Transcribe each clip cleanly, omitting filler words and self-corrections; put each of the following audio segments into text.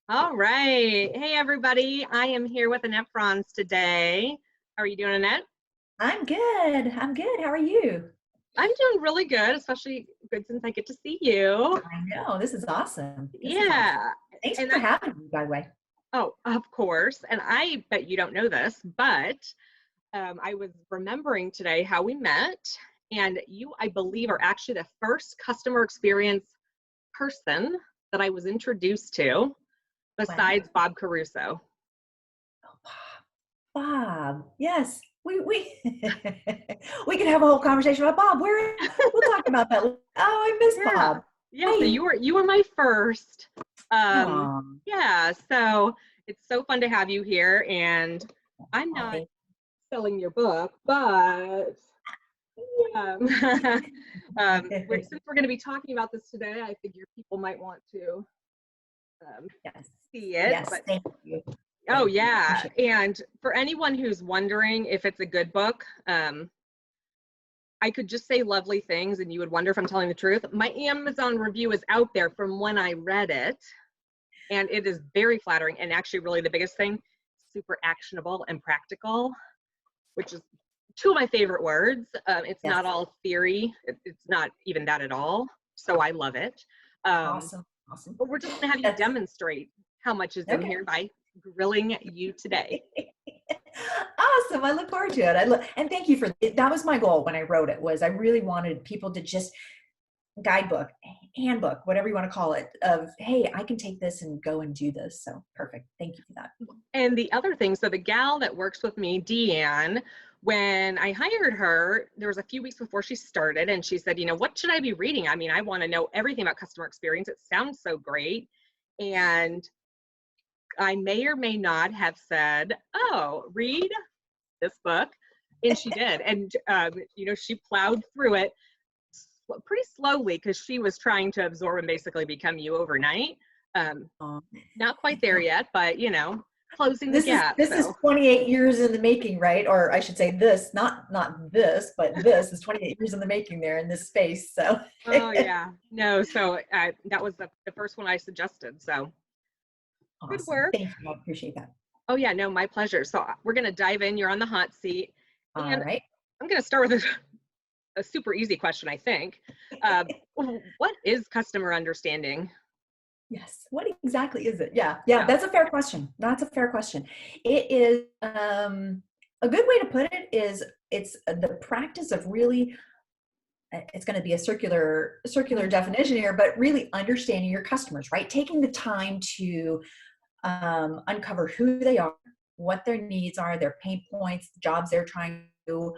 All right. Hey, everybody. I am here with Annette Franz today. How are you doing, Annette? I'm good. I'm good. How are you? I'm doing really good, especially good since I get to see you. I know. This is awesome. This is awesome. Yeah. Thanks And for having me, by the way. oh, of course. And I bet you don't know this, but I was remembering today how we met. And you, I believe, are actually the first customer experience person that I was introduced to, besides Bob Caruso. Oh, Bob. Yes. We we could have a whole conversation about Bob. We'll talk about that. Oh, I miss Bob. Yeah. So you were my first. Aww. Yeah. So it's so fun to have you here, and I'm not selling your book, but since we're going to be talking about this today, I figure people might want to see it. Yes, thank you. Oh, yeah. And for anyone who's wondering if it's a good book, I could just say lovely things and you would wonder if I'm telling the truth. My Amazon review is out there from when I read it, and it is very flattering. And actually, really the biggest thing, super actionable and practical, which is two of my favorite words. It's not all theory. It's not even that at all. So I love it. Awesome. But we're just going to have you demonstrate how much is in here by grilling you today. Awesome. I look forward to it. And thank you for it. That was my goal when I wrote it, was I really wanted people to just guidebook, handbook, whatever you want to call it, of, hey, I can take this and go and do this. So perfect. Thank you for that. And the other thing, so the gal that works with me, Deanne, when I hired her, there was a few weeks before she started, and she said, you know, what should I be reading? I mean, I want to know everything about customer experience. It sounds so great. And I may or may not have said, oh, read this book. And she did. And, you know, she plowed through it pretty slowly because she was trying to absorb and basically become you overnight. Not quite there yet, but, you know, closing the gap. This is 28 years in the making, right? Or I should say this, not this, but this is 28 years in the making there in this space. So. Oh, yeah. No, so that was the first one I suggested. So. Awesome. Good work. Thank you. I appreciate that. Oh, yeah, no, my pleasure. So we're going to dive in. You're on the hot seat. All right. I'm going to start with a super easy question, I think. What is customer understanding? Yes. What exactly is it? Yeah. That's a fair question. That's a fair question. It is a good way to put it is it's the practice of really, it's going to be a circular definition here, but really understanding your customers, right? Taking the time to uncover who they are, what their needs are, their pain points, the jobs they're trying to do,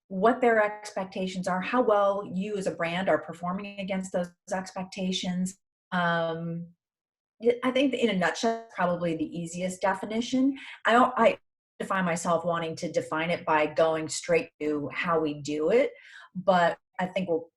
what their expectations are, how well you as a brand are performing against those expectations. I think in a nutshell, probably the easiest definition. I define myself wanting to define it by going straight to how we do it, but I think we'll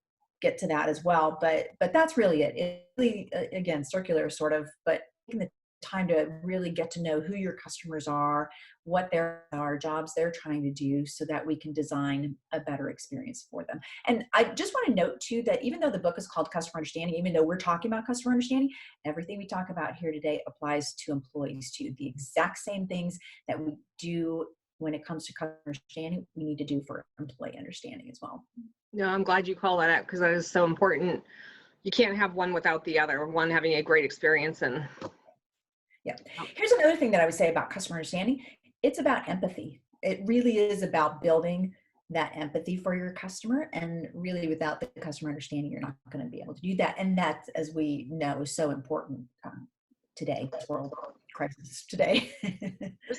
get to that as well. But that's really it. It's really, again, circular sort of, but taking the time to really get to know who your customers are, what their jobs they're trying to do, so that we can design a better experience for them. And I just want to note too that even though the book is called Customer Understanding, even though we're talking about customer understanding, everything we talk about here today applies to employees too. The exact same things that we do when it comes to customer understanding, we need to do for employee understanding as well. No, I'm glad you call that out, because that is so important. You can't have one without the other, one having a great experience. And yeah. Here's another thing that I would say about customer understanding. It's about empathy. It really is about building that empathy for your customer. And really, without the customer understanding, you're not going to be able to do that. And that's, as we know, is so important today, world crisis today.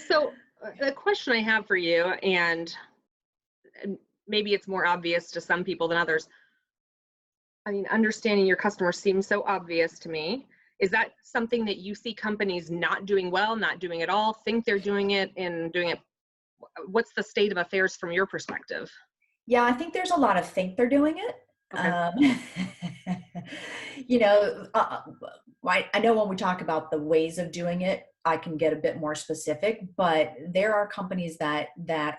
So the question I have for you, and maybe it's more obvious to some people than others. I mean, understanding your customer seems so obvious to me. Is that something that you see companies not doing well, not doing at all, think they're doing it and doing it? What's the state of affairs from your perspective? Yeah, I think there's a lot of think they're doing it. Okay. You know, Well, I know when we talk about the ways of doing it, I can get a bit more specific, but there are companies that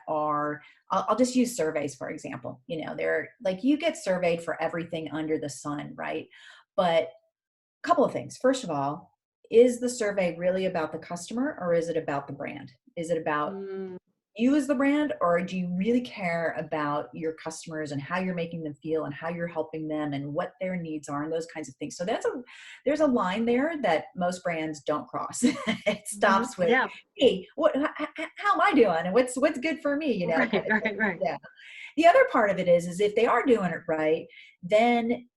are, I'll just use surveys, for example. You know, they're like, you get surveyed for everything under the sun, right? But a couple of things. First of all, is the survey really about the customer, or is it about the brand? Is it about Mm, you as the brand, or do you really care about your customers and how you're making them feel and how you're helping them and what their needs are and those kinds of things? So there's a line there that most brands don't cross. It mhm. stops with, Yeah. hey, how am I doing, and what's good for me, you know, Right, kind of thing. right, right. Yeah. The other part of it is if they are doing it right, then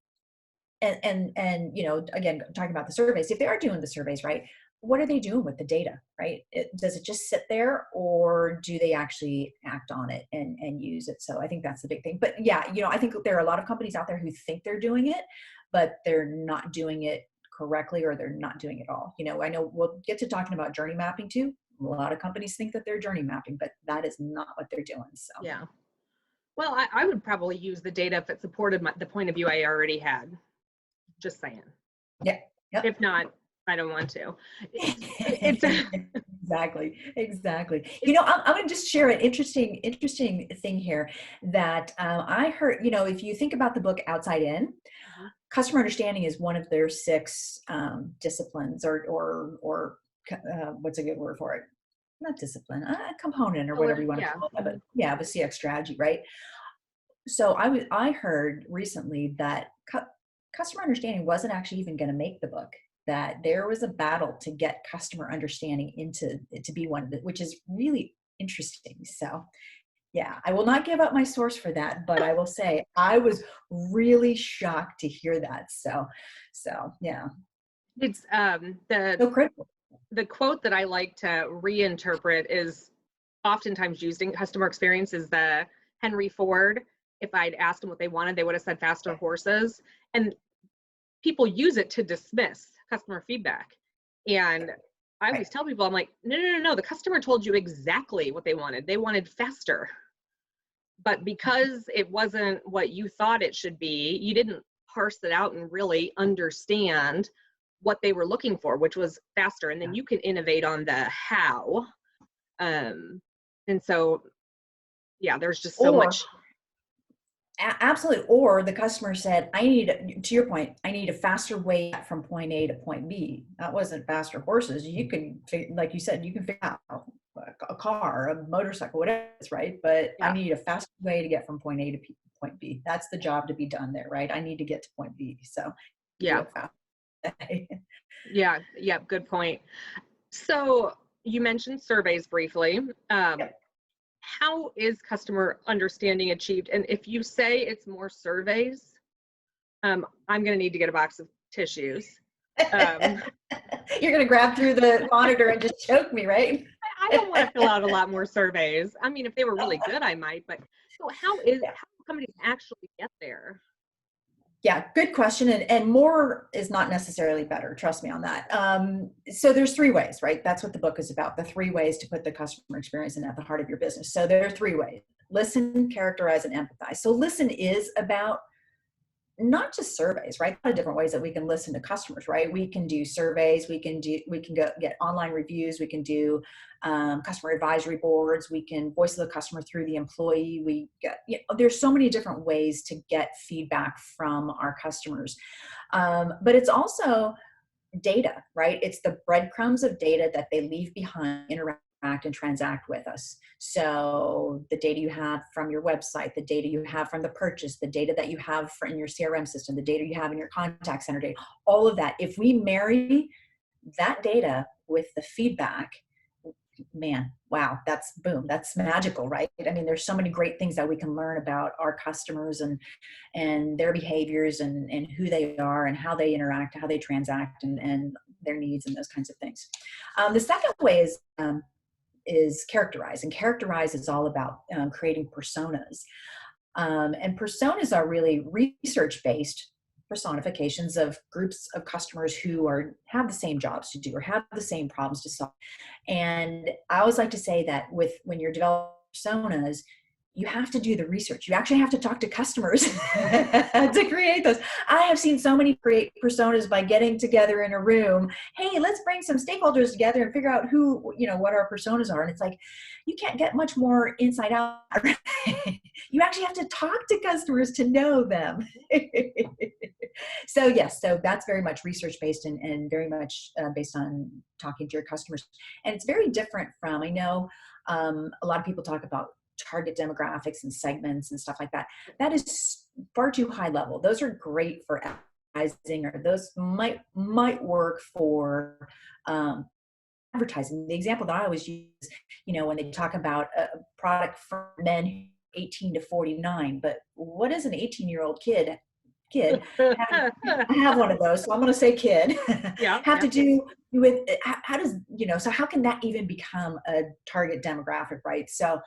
and you know, again, talking about the surveys, if they are doing the surveys right, what are they doing with the data, right? Does it just sit there, or do they actually act on it and use it? So I think that's the big thing. But yeah, you know, I think there are a lot of companies out there who think they're doing it, but they're not doing it correctly, or they're not doing it all. You know, I know we'll get to talking about journey mapping too. A lot of companies think that they're journey mapping, but that is not what they're doing. So Yeah. Well, I would probably use the data if it supported the point of view I already had. Just saying. yeah. Yep. If not, I don't want to. It's Exactly, exactly. You it's know, I'm going to just share an interesting thing here that I heard. You know, if you think about the book Outside In, Mhm. customer understanding is one of their six disciplines, or what's a good word for it? Not discipline, component, or whatever Pillar, you want to yeah. call it. But Mhm. yeah, the CX strategy, right? So I heard recently that customer understanding wasn't actually even going to make the book. That there was a battle to get customer understanding into to be one of the, which is really interesting. So yeah, I will not give up my source for that, but I will say I was really shocked to hear that. So yeah, It's the so critical. the quote that I like to reinterpret is oftentimes used in customer experience is the Henry Ford. If I'd asked them what they wanted, they would have said faster horses. And people use it to dismiss customer feedback. And I Right. always tell people, I'm like, no, no, no, no. The customer told you exactly what they wanted. They wanted faster. But because it wasn't what you thought it should be, you didn't parse it out and really understand what they were looking for, which was faster. And then Yeah. you can innovate on the how. And so, yeah, there's just so Or much. absolutely. Or the customer said, I need, to your point, I need a faster way from point A to point B. That wasn't faster horses. You can, like you said, you can figure out a car, a motorcycle, whatever it is, right? But I Yeah, need a faster way to get from point A to point B. That's the job to be done there, right? I need to get to point B. So do yeah, it fast. yeah, yeah, good point. So you mentioned surveys briefly. Yep. How is customer understanding achieved? And if you say it's more surveys, I'm going to need to get a box of tissues. Um, You're going to grab through the monitor and just choke me, right? I don't want to fill out a lot more surveys. I mean, if they were really good, I might, but so how do companies actually get there? Yeah, good question. And more is not necessarily better. Trust me on that. So there's three ways, right? That's what the book is about. The three ways to put the customer experience in at the heart of your business. So there are three ways: listen, characterize, and empathize. So listen is about not just surveys, right? A lot of different ways that we can listen to customers, right? We can do surveys, we can go get online reviews, we can do customer advisory boards, we can voice of the customer through the employee. We get, you know, there's so many different ways to get feedback from our customers, but it's also data, right? It's the breadcrumbs of data that they leave behind, interact and transact with us. So the data you have from your website, the data you have from the purchase, the data that you have in your CRM system, the data you have in your contact center data, all of that. If we marry that data with the feedback, man, wow, that's boom, that's magical, right? I mean, there's so many great things that we can learn about our customers and their behaviors and who they are and how they interact, how they transact, and their needs and those kinds of things. The second way is characterize, and characterize is all about creating personas. And personas are really research-based personifications of groups of customers who have the same jobs to do or have the same problems to solve. And I always like to say that when you're developing personas, you have to do the research. You actually have to talk to customers to create those. I have seen so many create personas by getting together in a room. Hey, let's bring some stakeholders together and figure out who, what our personas are. And it's like, you can't get much more inside out. You actually have to talk to customers to know them. So yes, so that's very much research-based and very much based on talking to your customers. And it's very different from, I know a lot of people talk about target demographics and segments and stuff like that. That is far too high level. Those are great for advertising, or those might work for advertising. The example that I always use, when they talk about a product for men 18 to 49, but what is an 18-year-old kid I have one of those, so I'm going to say kid. To do with how does so how can that even become a target demographic, right? So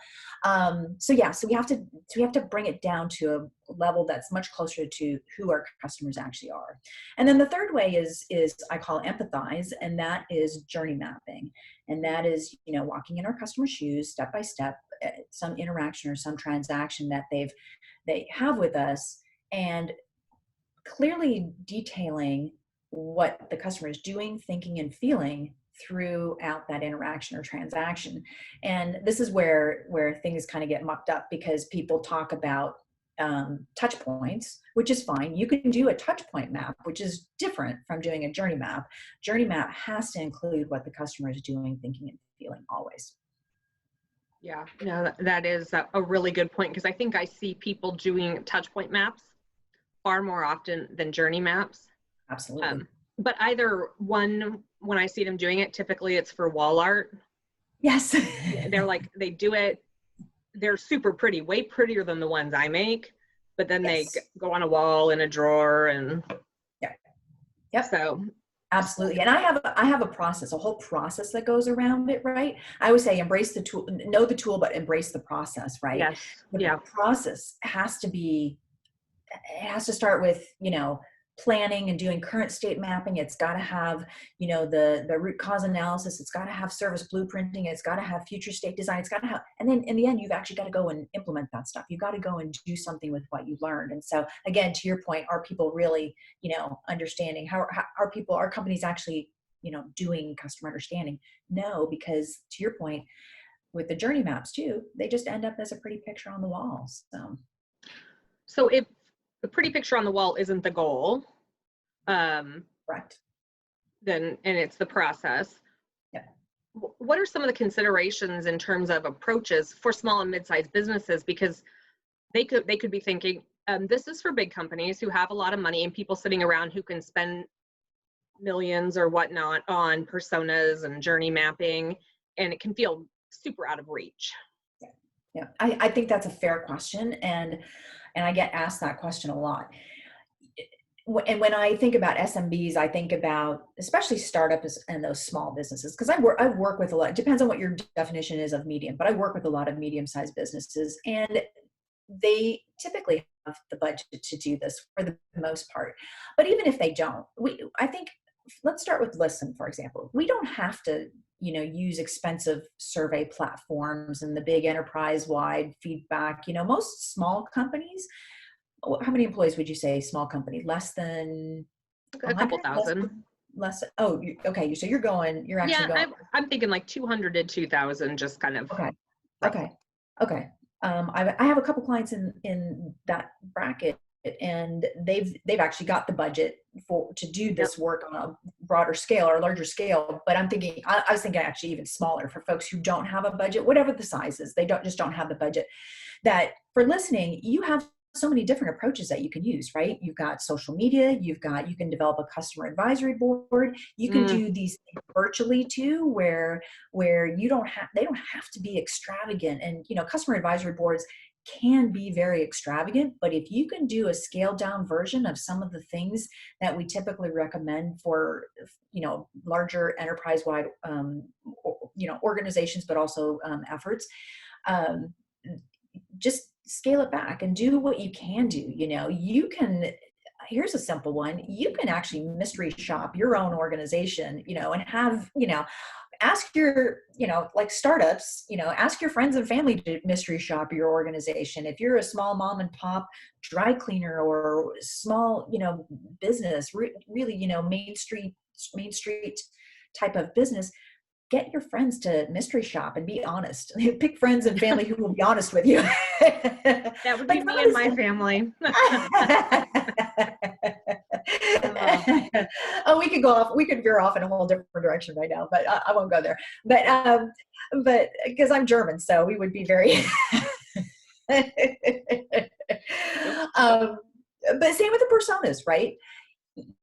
we have to bring it down to a level that's much closer to who our customers actually are. And then the third way is I call empathize, and that is journey mapping, and that is walking in our customer's shoes step by step, some interaction or some transaction that they have with us, and clearly detailing what the customer is doing, thinking, and feeling throughout that interaction or transaction. And this is where things kind of get mucked up, because people talk about touch points, which is fine. You can do a touch point map, which is different from doing a journey map. Journey map has to include what the customer is doing, thinking, and feeling always. Yeah, no, that is a really good point, because I think I see people doing touch point maps far more often than journey maps. Absolutely. But either one, when I see them doing it, typically it's for wall art. Yes. They do it, they're super pretty, way prettier than the ones I make, but then they go on a wall in a drawer and Yep. So absolutely. And I have a process, a whole process that goes around it, right? I always say embrace the tool, know the tool, but embrace the process, right? Yes. The process has to start with, planning and doing current state mapping. It's got to have, the root cause analysis. It's got to have service blueprinting. It's got to have future state design. It's got to have, and then in the end, you've actually got to go and implement that stuff. You've got to go and do something with what you learned. And so again, to your point, are people really, understanding how are companies actually, doing customer understanding? No, because to your point, with the journey maps too, they just end up as a pretty picture on the walls. So if the pretty picture on the wall isn't the goal, correct, then, and it's the process. Yeah. What are some of the considerations in terms of approaches for small and mid-sized businesses? Because they could be thinking, this is for big companies who have a lot of money and people sitting around who can spend millions or whatnot on personas and journey mapping, and it can feel super out of reach. Yeah. I think that's a fair question. And I get asked that question a lot. And when I think about SMBs, I think about especially startups and those small businesses, because I work with a lot. It depends on what your definition is of medium, but I work with a lot of medium-sized businesses, and they typically have the budget to do this for the most part. But even if they don't, I think, let's start with Listen, for example. We don't have to use expensive survey platforms and the big enterprise-wide feedback. Most small companies, how many employees would you say small company? Less than a couple thousand. Less. Oh, okay. So you're actually going. I'm thinking like 200 to 2,000, just kind of. Okay. I have a couple clients in that bracket, and they've actually got the budget to do this work on a broader scale or a larger scale. But I was thinking actually even smaller, for folks who don't have a budget, whatever the size is, they don't have the budget. That for listening, you have so many different approaches that you can use, right? You've got social media, you can develop a customer advisory board. You can do these things virtually too, where they don't have to be extravagant. And customer advisory boards can be very extravagant, but if you can do a scaled down version of some of the things that we typically recommend for larger enterprise-wide organizations, but also efforts, just scale it back and do what you can do. You can, here's a simple one. You can actually mystery shop your own organization, and have, ask your, like startups, ask your friends and family to mystery shop your organization. If you're a small mom and pop dry cleaner or small, business, really, Main Street type of business, get your friends to mystery shop and be honest. Pick friends and family who will be honest with you. That would be me and my family. Oh, we could veer off in a whole different direction right now, but I won't go there. But because I'm German, so we would be very, but same with the personas, right?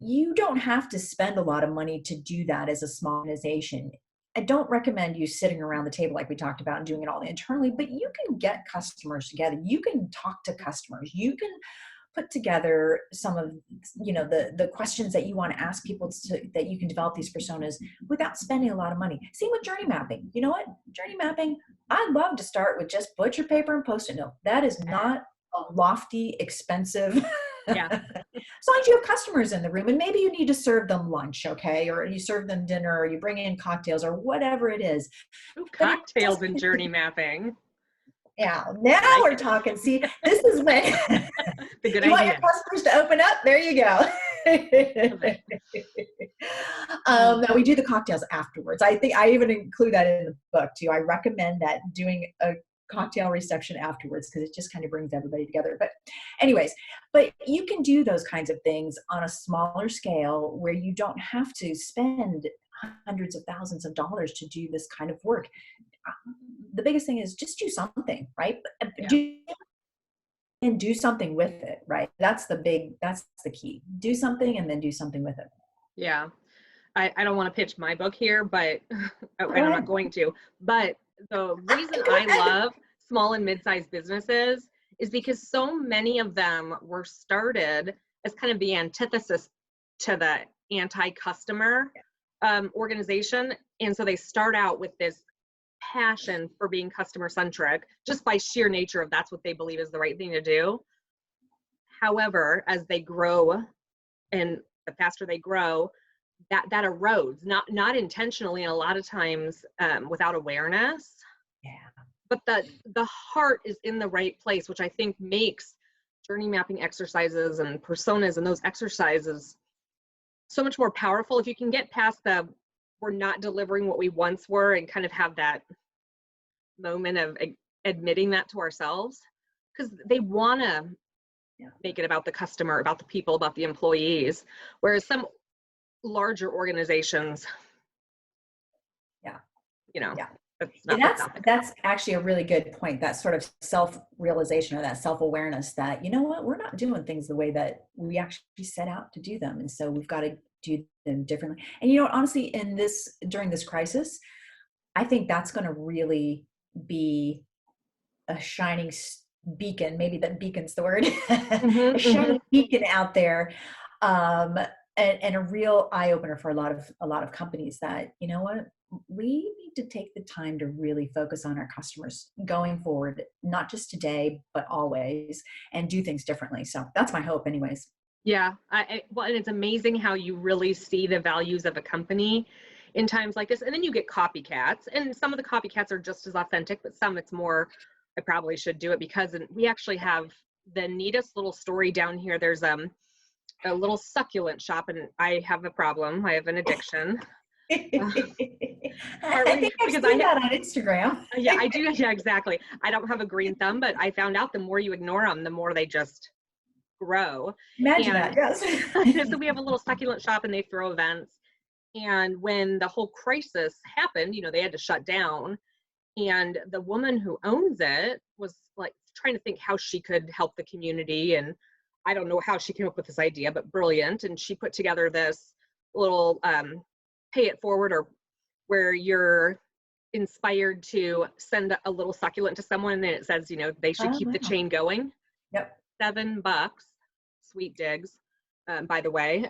You don't have to spend a lot of money to do that as a small organization. I don't recommend you sitting around the table like we talked about and doing it all internally, but you can get customers together. You can talk to customers. You can put together some of, the questions that you want to ask people that you can develop these personas without spending a lot of money. Same with journey mapping. You know what? Journey mapping, I'd love to start with just butcher paper and Post-it note. That is not a lofty, expensive. Yeah. As long as you have customers in the room, and maybe you need to serve them lunch, okay? Or you serve them dinner, or you bring in cocktails, or whatever it is. Ooh, cocktails and journey mapping. Yeah, now we're talking. See, this is when the good you idea. Want your customers to open up. There you go. Now we do the cocktails afterwards. I think I even include that in the book too. I recommend that, doing a cocktail reception afterwards, because it just kind of brings everybody together. But anyways, but you can do those kinds of things on a smaller scale where you don't have to spend hundreds of thousands of dollars to do this kind of work. The biggest thing is just do something, right? Yeah. Do something with it, right? That's the key. Do something and then do something with it. Yeah. I don't want to pitch my book here, but and I'm not going to, but the reason I love small and mid-sized businesses is because so many of them were started as kind of the antithesis to the anti-customer organization. And so they start out with this passion for being customer-centric just by sheer nature of that's what they believe is the right thing to do. However, as they grow, and the faster they grow, that erodes, not intentionally, and a lot of times without awareness. Yeah. But the heart is in the right place, which I think makes journey mapping exercises and personas and those exercises so much more powerful. If you can get past we're not delivering what we once were, and kind of have that moment of admitting that to ourselves, because they want to make it about the customer, about the people, about the employees, whereas some larger organizations, that's actually a really good point. That sort of self-realization, or that self-awareness that, you know what, we're not doing things the way that we actually set out to do them, and so we've got to do them differently. And honestly, during this crisis, I think that's going to really be a shining beacon. Maybe that beacon's the word. A shining beacon out there. And a real eye-opener for a lot of companies that, you know what, we need to take the time to really focus on our customers going forward, not just today, but always, and do things differently. So that's my hope anyways. Yeah. Well, and it's amazing how you really see the values of a company in times like this. And then you get copycats, and some of the copycats are just as authentic, but some it's more, I probably should do it because we actually have the neatest little story down here. There's a little succulent shop, and I have a problem. I have an addiction. I think I've seen that on Instagram. Yeah, I do. Yeah, exactly. I don't have a green thumb, but I found out the more you ignore them, the more they just grow. Imagine that, yes. So we have a little succulent shop, and they throw events. And when the whole crisis happened, they had to shut down. And the woman who owns it was like trying to think how she could help the community. And I don't know how she came up with this idea, but brilliant. And she put together this little pay it forward, or where you're inspired to send a little succulent to someone, and it says, they should keep the chain going. Yep. $7, sweet digs, by the way.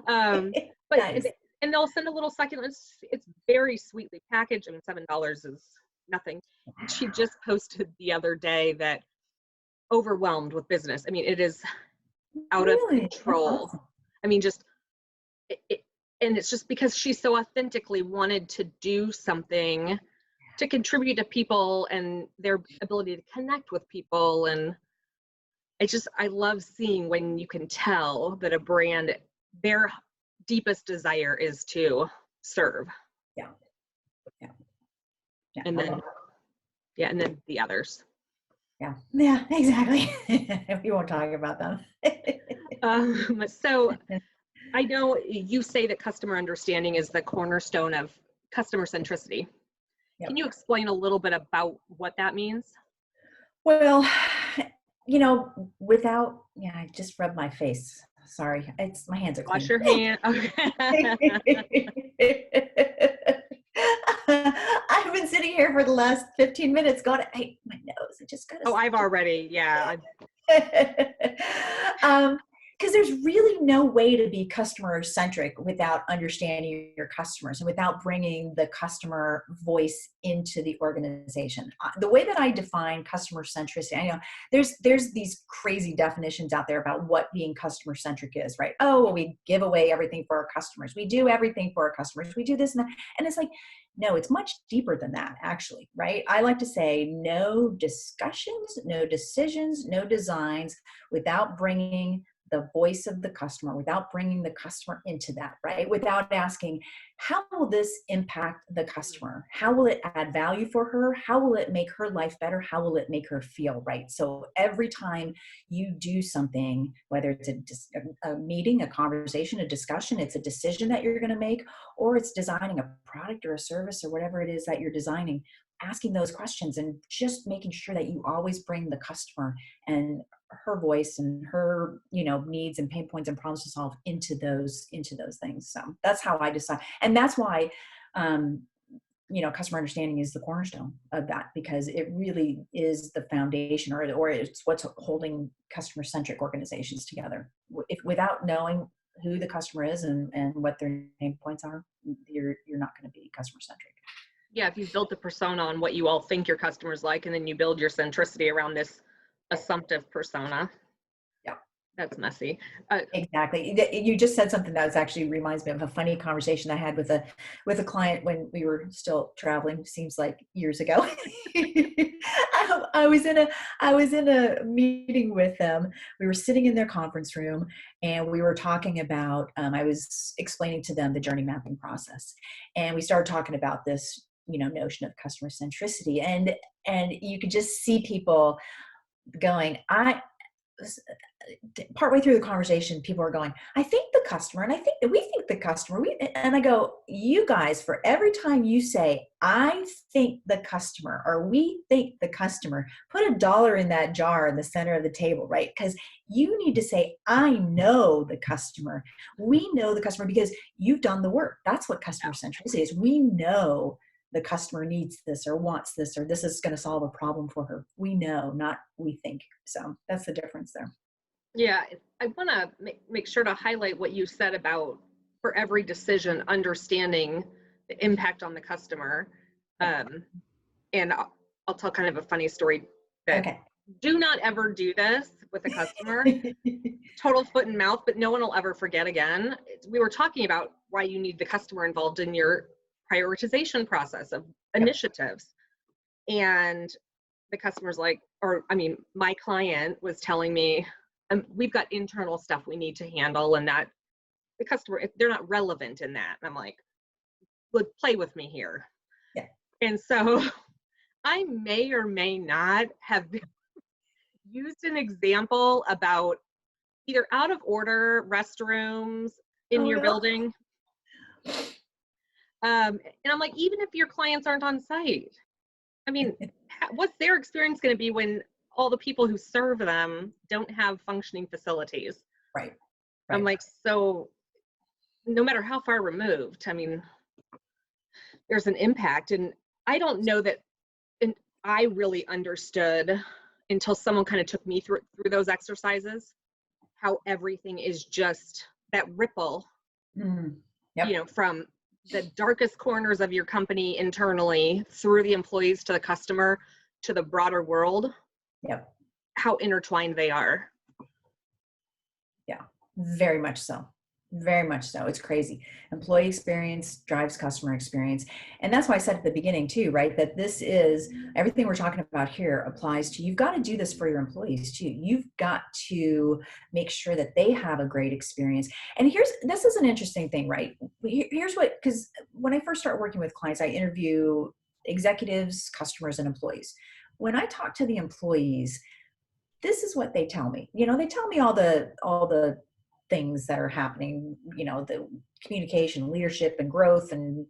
But nice. And they'll send a little succulent. It's very sweetly packaged. I mean, $7 is nothing. Wow. She just posted the other day that overwhelmed with business. I mean, it is out of control. Awesome. I mean, just And it's just because she so authentically wanted to do something to contribute to people and their ability to connect with people. And I love seeing when you can tell that a brand, their deepest desire is to serve. Yeah. Yeah. Yeah. And then, yeah, and then the others. Yeah. Yeah, exactly. We won't talk about them. So I know you say that customer understanding is the cornerstone of customer centricity. Yep. Can you explain a little bit about what that means? Well, I just rubbed my face. Sorry. My hands are clean. Wash your hand. Okay. I've been sitting here for the last 15 minutes going, hey, my nose, I just got to. Oh, I've already, yeah. Because there's really no way to be customer centric without understanding your customers and without bringing the customer voice into the organization. The way that I define customer centricity, I know there's these crazy definitions out there about what being customer centric is, right? Oh, well, we give away everything for our customers. We do everything for our customers. We do this and that. And it's like, no, it's much deeper than that, actually, right? I like to say no discussions, no decisions, no designs without bringing the voice of the customer, without bringing the customer into that, right? Without asking, how will this impact the customer? How will it add value for her? How will it make her life better? How will it make her feel, right? So every time you do something, whether it's a meeting, a conversation, a discussion, it's a decision that you're going to make, or it's designing a product or a service or whatever it is that you're designing, asking those questions and just making sure that you always bring the customer and her voice and her, needs and pain points and problems to solve into those things. So that's how I decide. And that's why, customer understanding is the cornerstone of that, because it really is the foundation, or it's what's holding customer-centric organizations together. If without knowing who the customer is and what their pain points are, you're not going to be customer-centric. Yeah, if you've built a persona on what you all think your customers like, and then you build your centricity around this assumptive persona. Yeah. That's messy. Exactly. You just said something that actually reminds me of a funny conversation I had with a client when we were still traveling. Seems like years ago. I was in a meeting with them. We were sitting in their conference room and we were talking about, I was explaining to them the journey mapping process. And we started talking about this, notion of customer centricity, and you could just see people going, partway through the conversation, people are going, I think the customer, and I think that we think the customer, and I go, you guys, for every time you say, I think the customer, or we think the customer, put $1 in that jar in the center of the table, right? Because you need to say, I know the customer. We know the customer because you've done the work. That's what customer centricity is. We know the customer needs this or wants this, or this is going to solve a problem for her. We know, not we think. So that's the difference there. Yeah, I want to make sure to highlight what you said about, for every decision, understanding the impact on the customer. And I'll tell kind of a funny story that do not ever do this with a customer. Total foot and mouth, but no one will ever forget again. We were talking about why you need the customer involved in your prioritization process of initiatives. And the customer's like, my client was telling me, we've got internal stuff we need to handle, and that the customer, if they're not relevant in that. And I'm like, look, play with me here. Yeah. And so I may or may not have used an example about either out of order restrooms in your building. And I'm like, even if your clients aren't on site, what's their experience going to be when all the people who serve them don't have functioning facilities? Right. I'm like, so no matter how far removed, there's an impact. And I don't know that, and I really understood until someone kind of took me through those exercises, how everything is just that ripple, from the darkest corners of your company internally through the employees to the customer to the broader world. Yep. How intertwined they are. Yeah, very much so. Very much so. It's crazy. Employee experience drives customer experience. And that's why I said at the beginning too, right? That this is everything we're talking about here applies to, you've got to do this for your employees too. You've got to make sure that they have a great experience. And this is an interesting thing, right? Here's what, because when I first start working with clients, I interview executives, customers, and employees. When I talk to the employees, this is what they tell me. They tell me all the things that are happening, the communication, leadership, and growth, and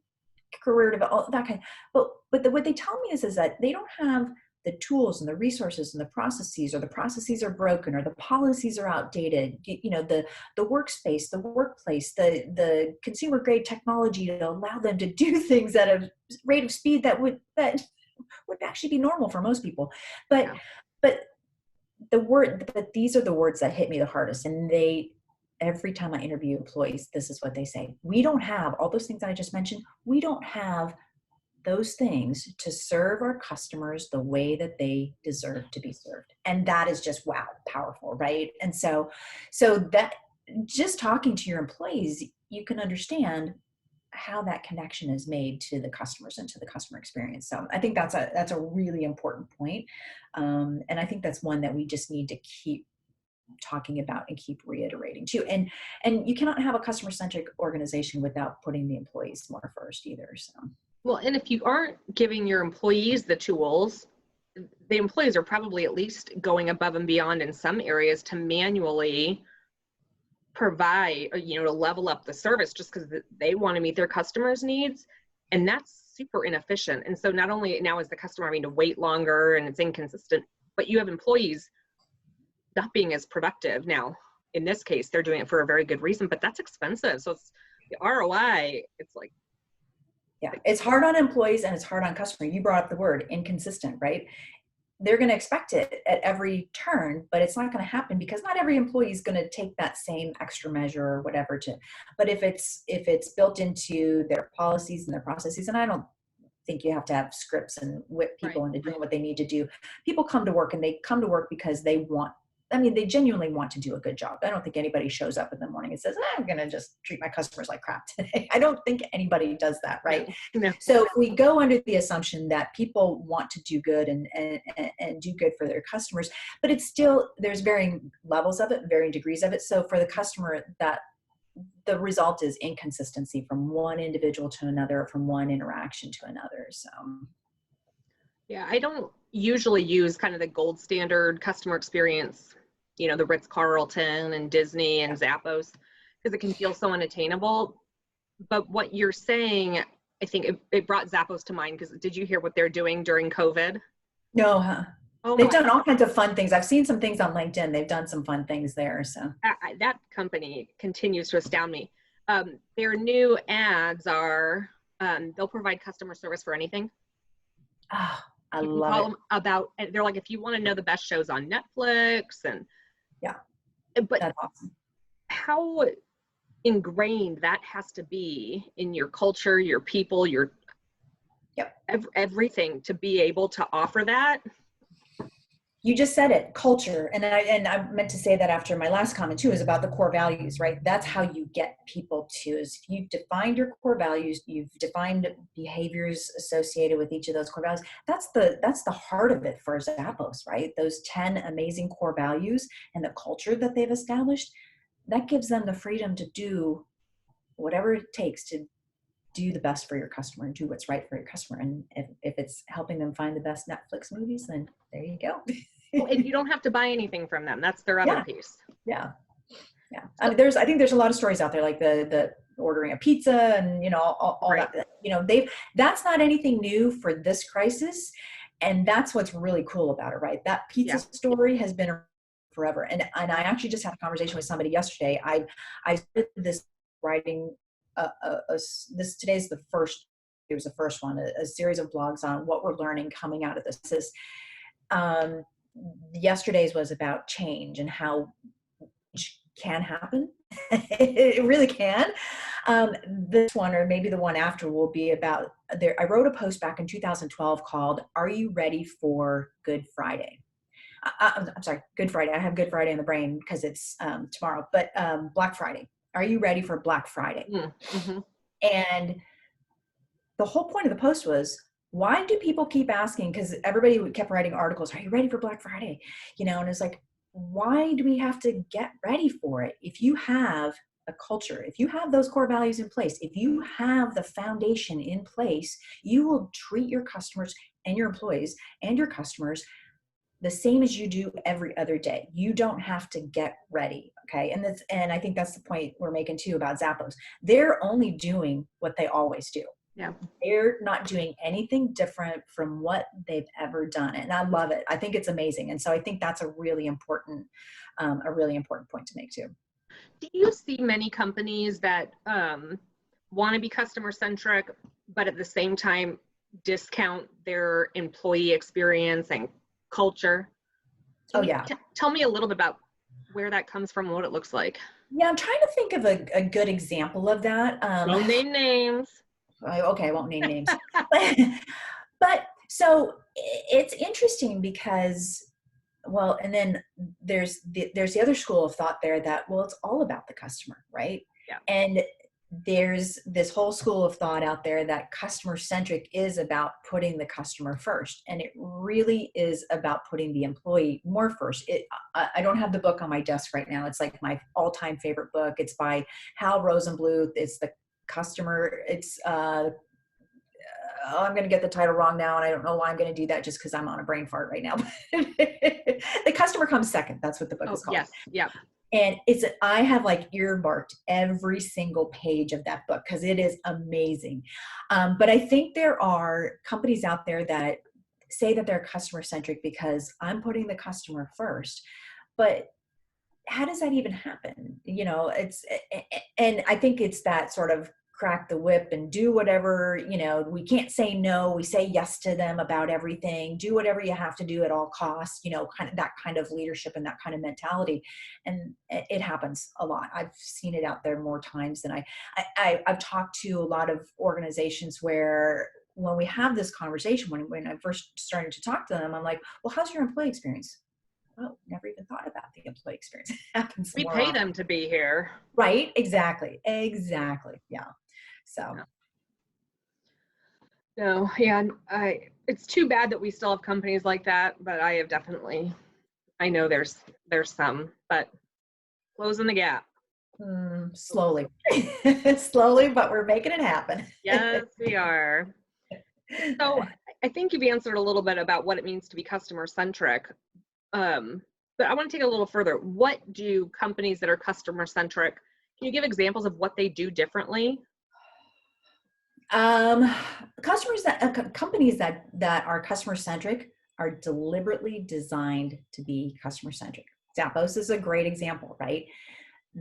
career development, all that kind. What they tell me is that they don't have the tools and the resources and the processes, or the processes are broken, or the policies are outdated. The workspace, the workplace, the consumer grade technology to allow them to do things at a rate of speed that would actually be normal for most people. But these are the words that hit me the hardest, and every time I interview employees, this is what they say. We don't have all those things that I just mentioned. We don't have those things to serve our customers the way that they deserve to be served. And that is just, wow, powerful, right? And so that just talking to your employees, you can understand how that connection is made to the customers and to the customer experience. So I think that's a really important point. And I think that's one that we just need to keep talking about and keep reiterating too. And you cannot have a customer-centric organization without putting the employees more first either. So, well, and if you aren't giving your employees the tools, the employees are probably at least going above and beyond in some areas to manually provide, to level up the service just because they want to meet their customers' needs. And that's super inefficient. And so not only now is the customer having to wait longer and it's inconsistent, but you have employees not being as productive. Now, in this case, they're doing it for a very good reason, but that's expensive. So it's the ROI, it's like. Yeah, it's hard on employees and it's hard on customer. You brought up the word inconsistent, right? They're going to expect it at every turn, but it's not going to happen because not every employee is going to take that same extra measure or whatever but if it's built into their policies and their processes, and I don't think you have to have scripts and whip people into doing what they need to do. People come to work, and they come to work because they genuinely want to do a good job. I don't think anybody shows up in the morning and says, I'm going to just treat my customers like crap today. I don't think anybody does that, right? No. So if we go under the assumption that people want to do good and do good for their customers, but it's still, there's varying levels of it, varying degrees of it. So for the customer, that the result is inconsistency from one individual to another, from one interaction to another. So. Yeah, I don't usually use kind of the gold standard customer experience, the Ritz-Carlton and Disney and Zappos, because it can feel so unattainable. But what you're saying, I think it brought Zappos to mind, because did you hear what they're doing during COVID? No, huh? Oh, they've done all kinds of fun things. I've seen some things on LinkedIn. They've done some fun things there. So that company continues to astound me. Their new ads are, they'll provide customer service for anything. Oh, I you love call it. them about, they're like, if you want to know the best shows on Netflix, and but that's awesome. How ingrained that has to be in your culture, your people, your everything to be able to offer that. You just said it, culture. And I meant to say that after my last comment too, is about the core values, right? That's how you get people to, is if you've defined your core values, you've defined behaviors associated with each of those core values. That's the heart of it for Zappos, right? Those 10 amazing core values and the culture that they've established, that gives them the freedom to do whatever it takes to do the best for your customer and do what's right for your customer. And if it's helping them find the best Netflix movies, then there you go. And you don't have to buy anything from them. That's their other piece. Yeah. I mean, I think there's a lot of stories out there, like the ordering a pizza and, all that, that's not anything new for this crisis. And that's what's really cool about it, right? That pizza story has been forever. And I actually just had a conversation with somebody yesterday. I started this writing, today's the first, it was the first one, a series of blogs on what we're learning coming out of this. Yesterday's was about change and how change can happen. It really can. This one, or maybe the one after, will be about I wrote a post back in 2012 called, "Are you ready for Good Friday?" I'm sorry, Good Friday. I have Good Friday in the brain because it's tomorrow, but Black Friday. Are you ready for Black Friday? Mm-hmm. And the whole point of the post was, why do people keep asking? Because everybody kept writing articles, are you ready for Black Friday? You know, and it's like, why do we have to get ready for it? If you have a culture, if you have those core values in place, if you have the foundation in place, you will treat your customers and your employees and your customers the same as you do every other day. You don't have to get ready. Okay. And I think that's the point we're making too about Zappos. They're only doing what they always do. Yeah. They're not doing anything different from what they've ever done. And I love it. I think it's amazing. And so I think that's a really important point to make too. Do you see many companies that want to be customer centric, but at the same time discount their employee experience and culture? Oh yeah. Tell me a little bit about where that comes from and what it looks like. Yeah, I'm trying to think of a good example of that. Don't name names. Okay, I won't name names. But so it's interesting because, well, and then there's the other school of thought there that, well, it's all about the customer, right? Yeah. And there's this whole school of thought out there that customer centric is about putting the customer first, and it really is about putting the employee more first. I don't have the book on my desk right now. It's like my all-time favorite book. It's by Hal Rosenbluth. It's the customer. It's I'm going to get the title wrong now, and I don't know why I'm going to do that just because I'm on a brain fart right now. The customer comes second. That's what the book is called. Yes. Yeah. And I have like earmarked every single page of that book because it is amazing. But I think there are companies out there that say that they're customer centric because I'm putting the customer first. But how does that even happen? You know, and I think it's that sort of crack the whip and do whatever, you know, we can't say no, we say yes to them about everything, do whatever you have to do at all costs, you know, kind of that kind of leadership and that kind of mentality. And it happens a lot. I've seen it out there more times than I've talked to a lot of organizations where when we have this conversation, when I first started to talk to them, I'm like, well, how's your employee experience? Oh, never even thought about the employee experience. It happens We more pay often. them to be here. Right? Exactly. Yeah. So. No, yeah, it's too bad that we still have companies like that, but I know there's some, but closing the gap. Slowly, slowly, but we're making it happen. Yes, we are. So I think you've answered a little bit about what it means to be customer centric. But I want to take it a little further. What do companies that are customer centric, can you give examples of what they do differently? Companies that are customer centric are deliberately designed to be customer centric. Zappos is a great example, right?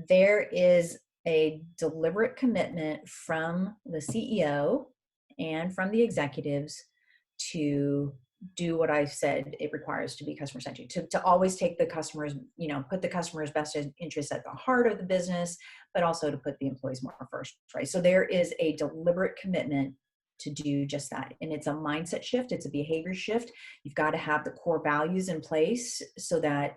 There is a deliberate commitment from the CEO and from the executives to do what I said it requires to be customer centric, to always take the customers, you know, put the customer's best interest at the heart of the business, but also to put the employees more first, right? So there is a deliberate commitment to do just that. And it's a mindset shift. It's a behavior shift. You've got to have the core values in place so that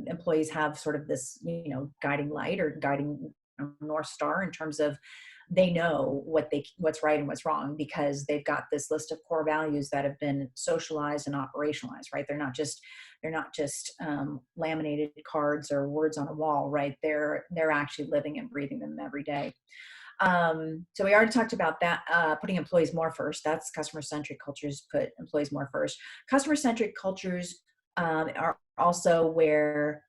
employees have sort of this, you know, guiding light or guiding North Star in terms of they know what's right and what's wrong because they've got this list of core values that have been socialized and operationalized, right? They're not just laminated cards or words on a wall, right? They're actually living and breathing them every day. So we already talked about that, putting employees more first. That's customer-centric cultures put employees more first. Customer-centric cultures are also where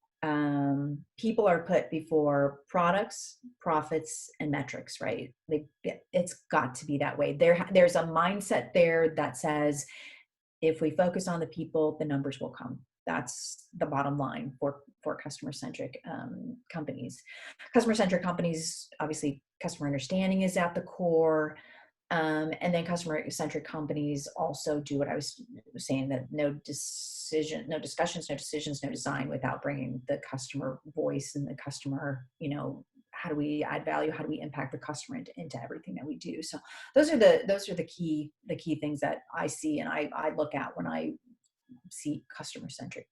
people are put before products, profits, and metrics, right? It's got to be that way. There's a mindset there that says, if we focus on the people, the numbers will come. That's the bottom line for customer-centric companies. Customer-centric companies, obviously, customer understanding is at the core. And then customer-centric companies also do what I was saying, that no discussions, no decisions, no design without bringing the customer voice and the customer, you know, how do we add value? How do we impact the customer into everything that we do? So those are the key things that I see and I look at when I see customer-centric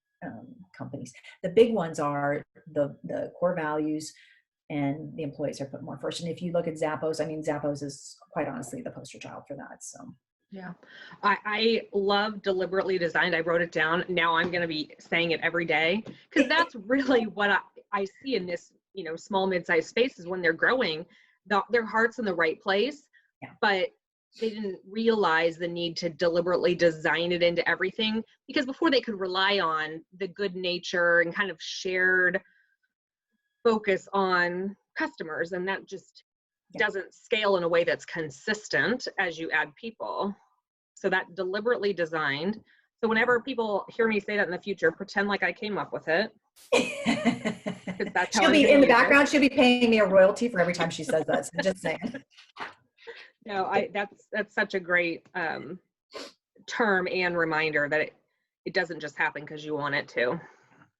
companies. The big ones are the core values, and the employees are put more first. And if you look at Zappos, I mean, Zappos is quite honestly the poster child for that. So yeah, I love deliberately designed. I wrote it down. Now I'm going to be saying it every day, because that's really what I see in this, small, mid-sized spaces when they're growing. Their heart's in the right place, yeah. But they didn't realize the need to deliberately design it into everything, because before they could rely on the good nature and kind of shared focus on customers, and that just doesn't scale in a way that's consistent as you add people. So that deliberately designed. So whenever people hear me say that in the future, pretend like I came up with it. That's how she'll be in the background. She'll be paying me a royalty for every time she says that. So just saying. No, that's such a great term and reminder that it doesn't just happen because you want it to.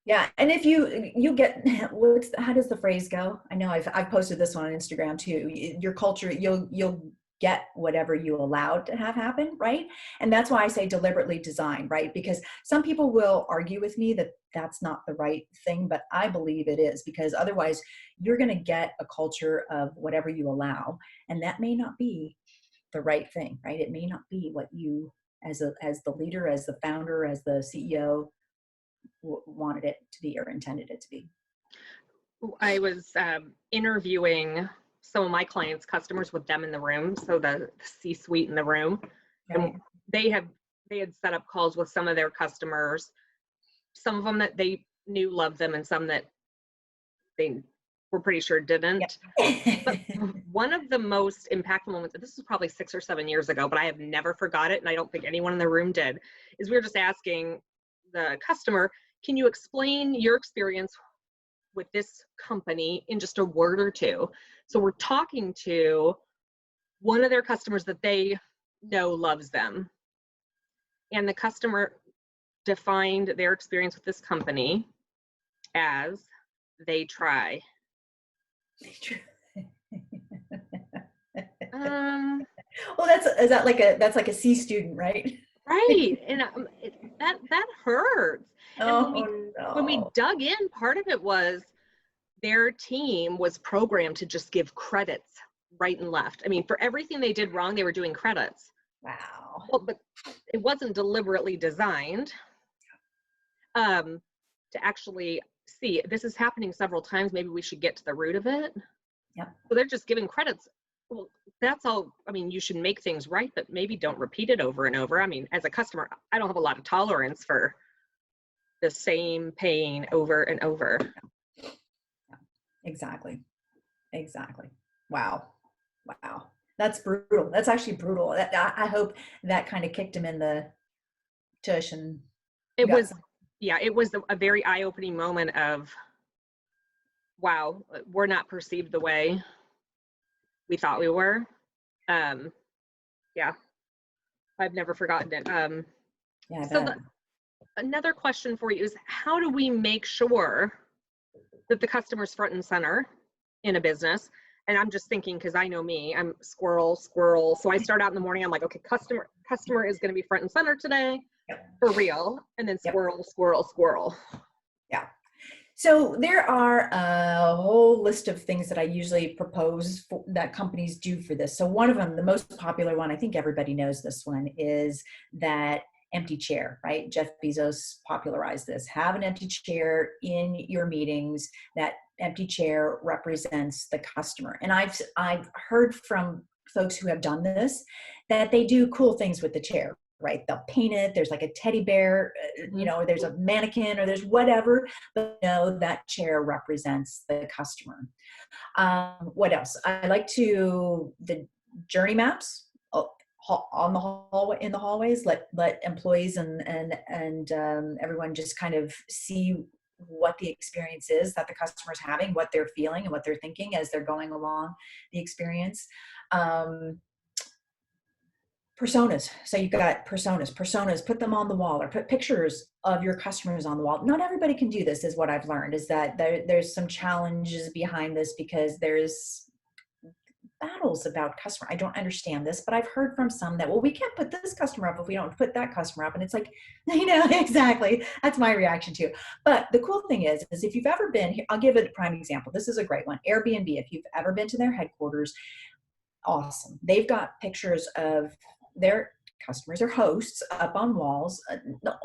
Yeah, and if you get, how does the phrase go? I know I've posted this one on Instagram too. Your culture, you'll get whatever you allowed to have happen, right? And that's why I say deliberately designed, right? Because some people will argue with me that that's not the right thing, but I believe it is, because otherwise you're going to get a culture of whatever you allow, and that may not be the right thing, right? It may not be what you, as the leader, as the founder, as the CEO, wanted it to be or intended it to be. I was interviewing some of my clients' customers with them in the room, so the C-suite in the room, right. And they had set up calls with some of their customers, some of them that they knew loved them, and some that they were pretty sure didn't. Yep. But one of the most impactful moments, this was probably 6 or 7 years ago, but I have never forgot it, and I don't think anyone in the room did, is we were just asking the customer, can you explain your experience with this company in just a word or two? So we're talking to one of their customers that they know loves them. And the customer defined their experience with this company as they try. Well, that's like a C student, right? Right, and that hurts. Oh, and when we dug in, part of it was their team was programmed to just give credits right and left. I mean, for everything they did wrong, they were doing credits. Wow. Well, but it wasn't deliberately designed to actually see, this is happening several times, maybe we should get to the root of it. Yeah. So they're just giving credits. Well, that's all. I mean, you should make things right, but maybe don't repeat it over and over. I mean, as a customer, I don't have a lot of tolerance for the same pain over and over. Yeah. Exactly. Wow. That's brutal. That's actually brutal. I hope that kind of kicked him in the tush. And it was a very eye-opening moment of, wow, we're not perceived the way we thought we were. Yeah, I've never forgotten it. So another question for you is, how do we make sure that the customer's front and center in a business? And I'm just thinking, because I know me, I'm squirrel. So I start out in the morning, I'm like, okay, customer is going to be front and center today, for real. And then squirrel. Yeah. So there are a whole list of things that I usually propose that companies do for this. So one of them, the most popular one, I think everybody knows this one, is that empty chair, right? Jeff Bezos popularized this. Have an empty chair in your meetings. That empty chair represents the customer. And I've heard from folks who have done this that they do cool things with the chair, right? They'll paint it. There's like a teddy bear, there's a mannequin, or there's whatever, but no, that chair represents the customer. What else? I like the journey maps on the hallway, in the hallways, let employees and everyone just kind of see what the experience is that the customer's having, what they're feeling and what they're thinking as they're going along the experience. Personas. So you've got personas, put them on the wall, or put pictures of your customers on the wall. Not everybody can do this, is what I've learned, is that there's some challenges behind this, because battles about customer. I don't understand this, but I've heard from some that, well, we can't put this customer up if we don't put that customer up. And it's like, exactly. That's my reaction too. But the cool thing is if you've ever been here, I'll give it a prime example. This is a great one. Airbnb, if you've ever been to their headquarters, awesome. They've got pictures of their customers or hosts up on walls.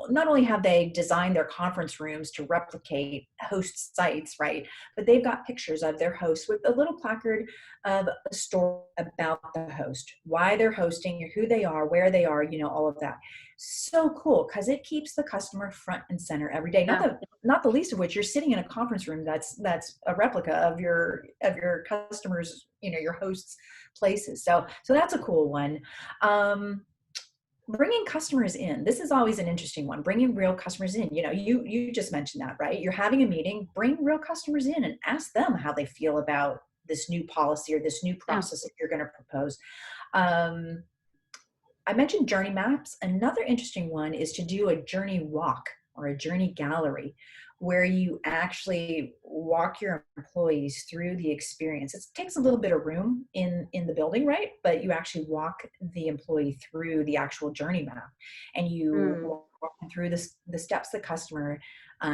Not only have they designed their conference rooms to replicate host sites, right? But they've got pictures of their hosts with a little placard of a story about the host, why they're hosting, who they are, where they are, all of that. So cool, because it keeps the customer front and center every day. Not the least of which, you're sitting in a conference room that's a replica of your customers, your hosts' places. So that's a cool one. Bringing customers in. This is always an interesting one. Bringing real customers in. You just mentioned that, right? You're having a meeting, bring real customers in and ask them how they feel about this new policy or this new process that you're going to propose. I mentioned journey maps. Another interesting one is to do a journey walk or a journey gallery, where you actually walk your employees through the experience. It takes a little bit of room in the building, right? But you actually walk the employee through the actual journey map, and you walk them through the steps the customer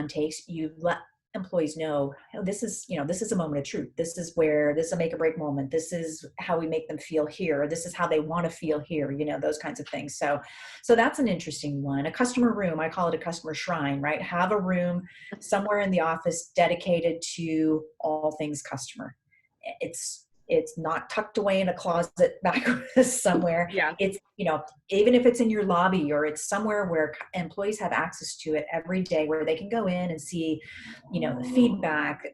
takes. You let employees know, this is a moment of truth. This is a make or break moment. This is how we make them feel here. This is how they want to feel here, those kinds of things. So that's an interesting one. A customer room, I call it a customer shrine, right? Have a room somewhere in the office dedicated to all things customer. It's not tucked away in a closet back somewhere. Yeah. It's, even if it's in your lobby or it's somewhere where employees have access to it every day, where they can go in and see, the feedback,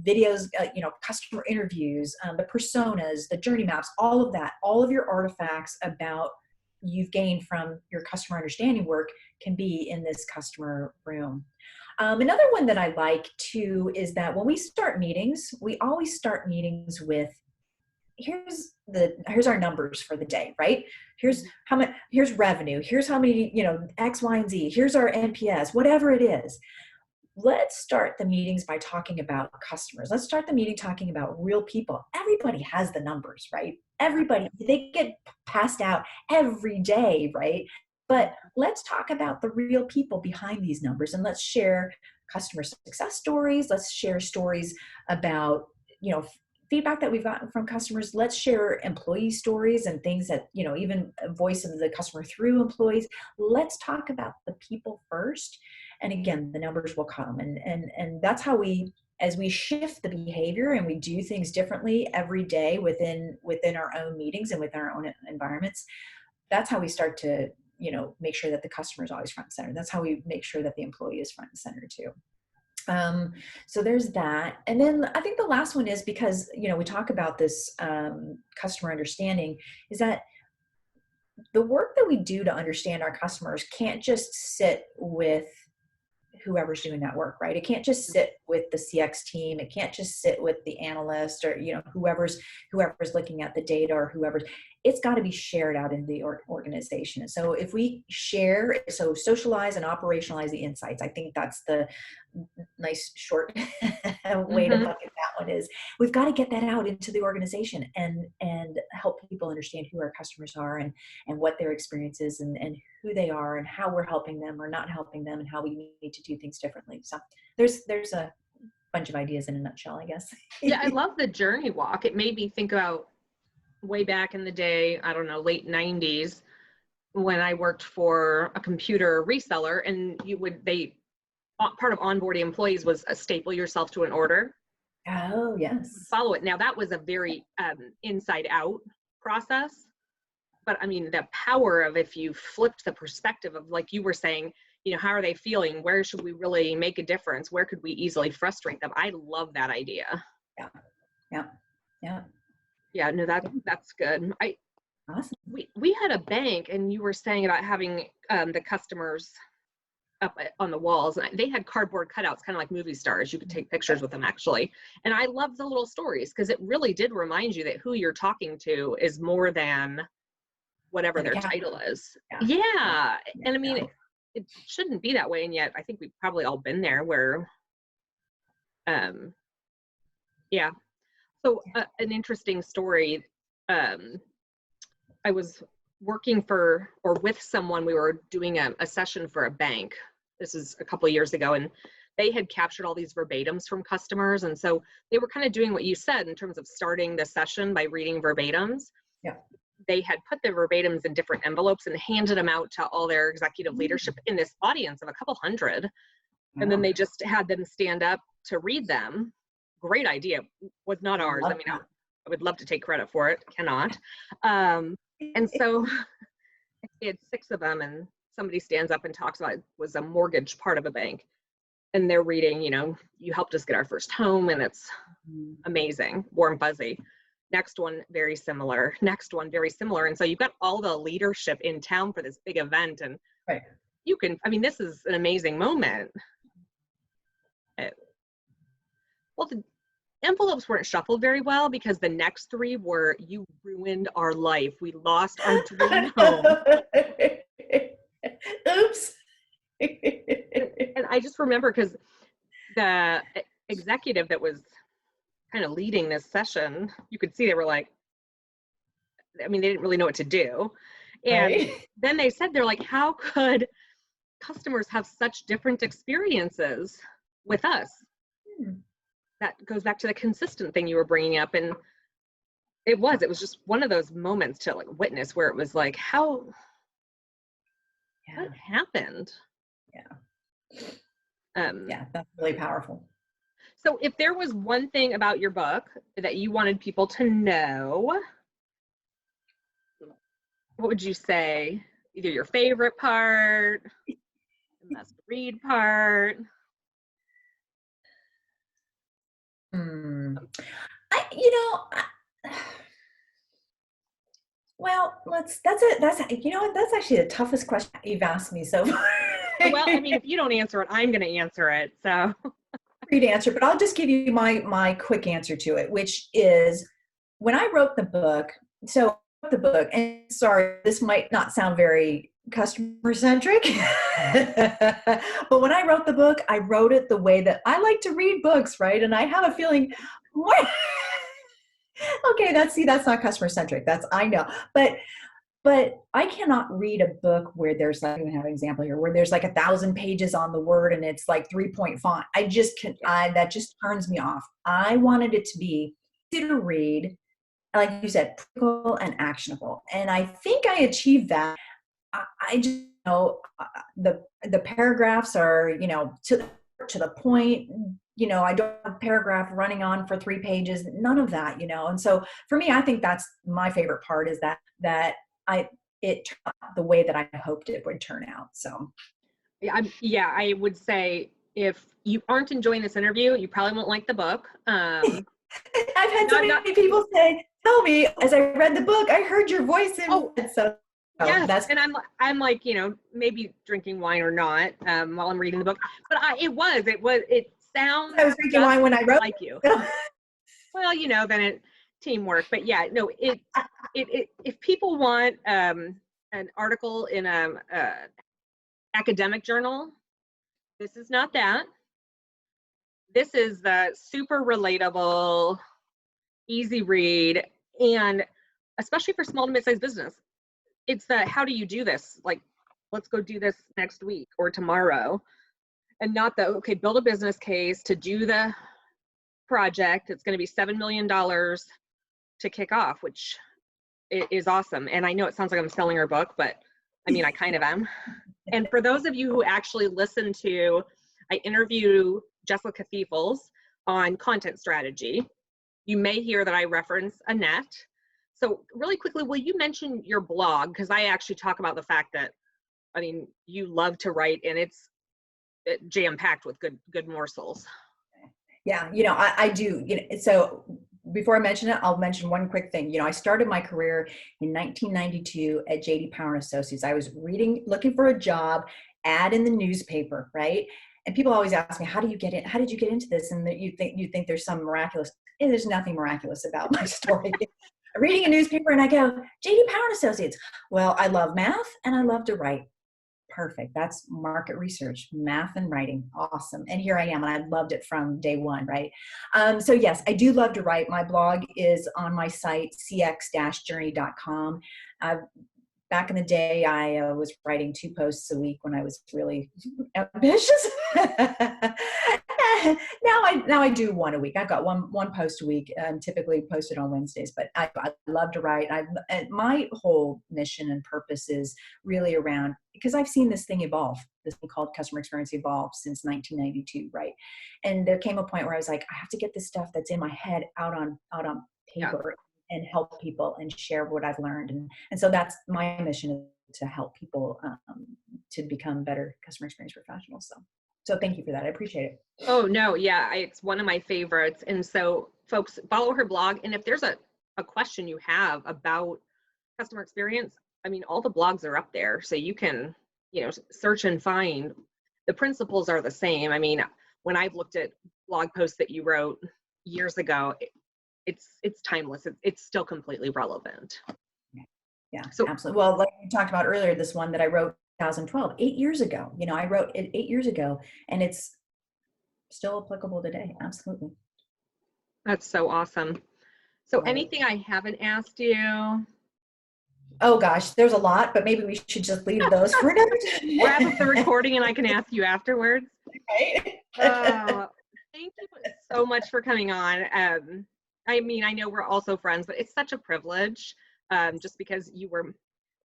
videos, customer interviews, the personas, the journey maps, all of that, all of your artifacts about you've gained from your customer understanding work can be in this customer room. Another one that I like too is that when we start meetings, we always start meetings with, here's our numbers for the day, right? Here's how much, here's revenue, here's how many, X, Y, and Z, here's our NPS, whatever it is. Let's start the meetings by talking about customers. Let's start the meeting talking about real people. Everybody has the numbers, right? Everybody, they get passed out every day, right? But let's talk about the real people behind these numbers, and let's share customer success stories. Let's share stories about, feedback that we've gotten from customers. Let's share employee stories and things that, even voice of the customer through employees. Let's talk about the people first. And again, the numbers will come. And that's how as we shift the behavior and we do things differently every day within our own meetings and within our own environments, that's how we start to, make sure that the customer is always front and center. That's how we make sure that the employee is front and center too. So there's that. And then I think the last one is, because, we talk about this customer understanding, is that the work that we do to understand our customers can't just sit with whoever's doing that work, right? It can't just sit with the CX team. It can't just sit with the analyst or, whoever's looking at the data or whoever's. It's got to be shared out in the organization. So if we share, socialize and operationalize the insights, I think that's the nice short way to bucket that one is. We've got to get that out into the organization and help people understand who our customers are and what their experience is and who they are and how we're helping them or not helping them and how we need to do things differently. So there's a bunch of ideas in a nutshell, I guess. Yeah, I love the journey walk. It made me think about way back in the day, I don't know, late 90s, when I worked for a computer reseller, and part of onboarding employees was staple yourself to an order. Oh, yes. Follow it. Now that was a very inside out process, but I mean, the power of, if you flipped the perspective of, like you were saying, how are they feeling? Where should we really make a difference? Where could we easily frustrate them? I love that idea. Yeah, no, that's good. Awesome. We had a bank, and you were saying about having the customers up on the walls, and they had cardboard cutouts, kind of like movie stars. You could take pictures with them, actually. And I love the little stories, because it really did remind you that who you're talking to is more than whatever their title is. Yeah. And I mean, it shouldn't be that way. And yet I think we've probably all been there where, yeah. So an interesting story. I was working for or with someone. We were doing a session for a bank. This is a couple of years ago, and they had captured all these verbatims from customers. And so they were kind of doing what you said in terms of starting the session by reading verbatims. Yeah. They had put the verbatims in different envelopes and handed them out to all their executive leadership in this audience of a couple hundred. And then they just had them stand up to read them. Great idea. Was not ours. I mean, I would love to take credit for it. Cannot. And so we had 6 of them, and somebody stands up and talks about it was a mortgage part of a bank. And they're reading, you know, you helped us get our first home, and it's amazing, warm, fuzzy. Next one, very similar. Next one, very similar. And so you've got all the leadership in town for this big event. And right. You can, I mean, this is an amazing moment. Well, the envelopes weren't shuffled very well because the next 3 were, you ruined our life. We lost our dream home. Oops. And I just remember because the executive that was kind of leading this session, you could see they were like, I mean, they didn't really know what to do. And right. Then they said, they're like, how could customers have such different experiences with us? That goes back to the consistent thing you were bringing up. And it was just one of those moments to like witness where it was like, what happened? Yeah, that's really powerful. So if there was one thing about your book that you wanted people to know, what would you say? Either your favorite part, the must read part? Well, that's you know what, that's actually the toughest question you've asked me so far. Well, I mean, if you don't answer it, I'm going to answer it. So free to answer, but I'll just give you my quick answer to it, which is when I wrote the book. So the book, and sorry, this might not sound very customer-centric, but when I wrote the book, I wrote it the way that I like to read books, right? And I have a feeling, what? Okay, that's not customer-centric. I know, but I cannot read a book where there's like, I have an example here, where there's like 1,000 pages on the word and it's like 3-point font. I just can, that just turns me off. I wanted it to be easy to read, like you said, practical and actionable. And I think I achieved that. I just know the paragraphs are, you know, to the point. You know, I don't have a paragraph running on for 3 pages, none of that, you know. And so for me, I think that's my favorite part, is that it turned out the way that I hoped it would turn out. So I would say if you aren't enjoying this interview, you probably won't like the book. I've had so many people say, tell me, as I read the book, I heard your voice in it. So yes, and I'm like, you know, maybe drinking wine or not while I'm reading the book, but it sounds. I was drinking wine when I wrote like you. Well, you know, then it teamwork. But yeah, no, it if people want an article in a academic journal, this is not that. This is the super relatable, easy read, and especially for small to mid-sized business, it's the how do you do this? Like, let's go do this next week or tomorrow. And not the, okay, build a business case to do the project. It's going to be $7 million to kick off, which is awesome. And I know it sounds like I'm selling her book, but I mean, I kind of am. And for those of you who actually listen to, I interview Jessica Thiefels on content strategy. You may hear that I reference Annette. So really quickly, will you mention your blog? Because I actually talk about the fact that, I mean, you love to write, and it's jam-packed with good morsels. Yeah, you know, I do. You know, so before I mention it, I'll mention one quick thing. You know, I started my career in 1992 at J.D. Power and Associates. I was looking for a job, ad in the newspaper, right? And people always ask me, how do you get in? How did you get into this? And you think there's some miraculous. And there's nothing miraculous about my story. Reading a newspaper, and I go, J.D. Power and Associates. Well, I love math and I love to write. perfect. That's market research, math and writing. Awesome. And here I am. I loved it from day one, right? So yes, I do love to write. My blog is on my site, cx-journey.com. Back in the day, I was writing 2 posts a week when I was really ambitious. now I do 1 a week. I've got one post a week, typically posted on Wednesdays. But I love to write. And my whole mission and purpose is really around, because I've seen this thing evolve. This thing called customer experience evolve since 1992, right? And there came a point where I was like, I have to get this stuff that's in my head out on paper. And help people and share what I've learned. And so that's my mission, to help people to become better customer experience professionals. So thank you for that. I appreciate it. Oh, no. Yeah. It's one of my favorites. And so folks, follow her blog. And if there's a question you have about customer experience, I mean, all the blogs are up there. So you can, search and find. The principles are the same. I mean, when I've looked at blog posts that you wrote years ago, it's timeless. It's still completely relevant. Yeah, so absolutely. Well, like we talked about earlier, this one that I wrote 2012, 8 years ago. I wrote it 8 years ago, and it's still applicable today. Absolutely. That's so awesome. So anything I haven't asked you? Oh gosh, there's a lot, but maybe we should just leave those for another time. Wrap up the recording and I can ask you afterwards. Okay. Thank you so much for coming on. I mean, I know we're also friends, but it's such a privilege, just because you were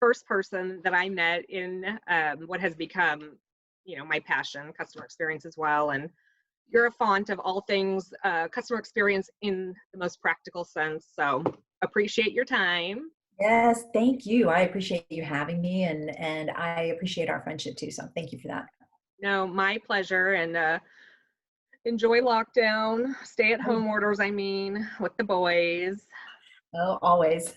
first person that I met in what has become, my passion, customer experience as well. And you're a font of all things customer experience in the most practical sense. So appreciate your time. Yes, thank you. I appreciate you having me, and I appreciate our friendship too. So thank you for that. No, my pleasure. And enjoy lockdown, stay at home orders, with the boys. Oh, always.